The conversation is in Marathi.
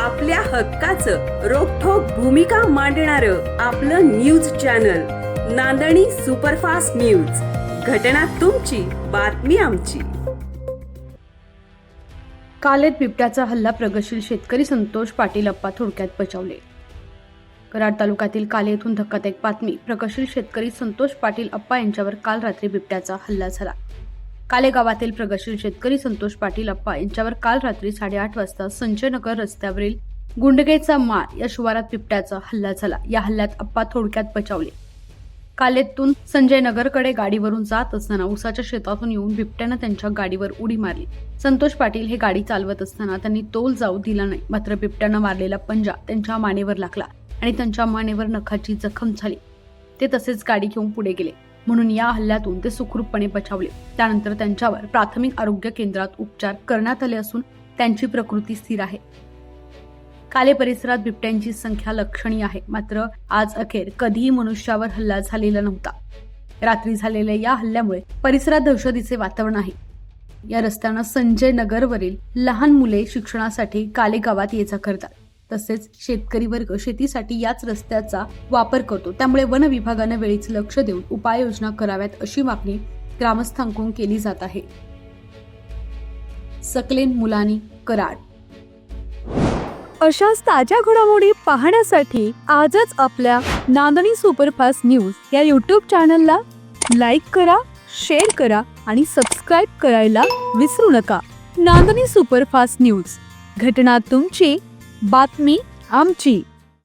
आपल्या हक्काचं रोखठोक भूमिका मांडणारं आपलं न्यूज चॅनल नांदणी सुपरफास्ट न्यूज. घटना तुमची, बातमी आमची. कालेत बिबट्याचा हल्ला, प्रगतशील शेतकरी संतोष पाटील अप्पा थोडक्यात बचावले. कराड तालुक्यातील काले येथून धक्कादायक बातमी. प्रगतशील शेतकरी संतोष पाटील अप्पा यांच्यावर काल रात्री बिबट्याचा हल्ला झाला. काले गावातील प्रगतशील शेतकरी संतोष पाटील अप्पा यांच्यावर काल रात्री 8:30 वाजता संजयनगर रस्त्यावरील गुंडगेचा माळ या शिवारात बिबट्याचा हल्ला झाला. या हल्ल्यात अप्पा थोडक्यात बचावले. कालेतून संजयनगरकडे गाडीवरून जात असताना उसाच्या शेतातून येऊन बिबट्यानं त्यांच्या गाडीवर उडी मारली. संतोष पाटील हे गाडी चालवत असताना त्यांनी तोल जाऊ दिला नाही. मात्र बिबट्यानं मारलेला पंजा त्यांच्या मानेवर लागला आणि त्यांच्या मानेवर नखाची जखम झाली. ते तसेच गाडी घेऊन पुढे गेले, म्हणून या हल्ल्यातून ते सुखरूपपणे बचावले. त्यानंतर त्यांच्यावर प्राथमिक आरोग्य केंद्रात उपचार करण्यात आले असून त्यांची प्रकृती स्थिर आहे. काले परिसरात बिबट्यांची संख्या लक्षणीय आहे. मात्र आज अखेर कधीही मनुष्यावर हल्ला झालेला नव्हता. रात्री झालेल्या या हल्ल्यामुळे परिसरात दहशतीचे वातावरण आहे. या रस्त्यानं संजय नगरवरील लहान मुले शिक्षणासाठी काले गावात ये जा करतात. तसेच शेतकरी वर्ग शेतीसाठी याच रस्त्याचा वापर करतो. त्यामुळे वन विभागानं वेळीच लक्ष देऊन उपाययोजना कराव्यात अशी मागणी ग्रामस्थांकडून केली जात आहे. सकलेन मुलानी, कराड. अशाच ताज्या घडामोडी पाहण्यासाठी आजच आपल्या नांदणी सुपरफास्ट न्यूज या यूट्यूब चॅनलला लाईक करा, शेअर करा आणि सबस्क्राईब करायला विसरू नका. नांदणी सुपरफास्ट न्यूज, घटना तुमची, बातमी आमची.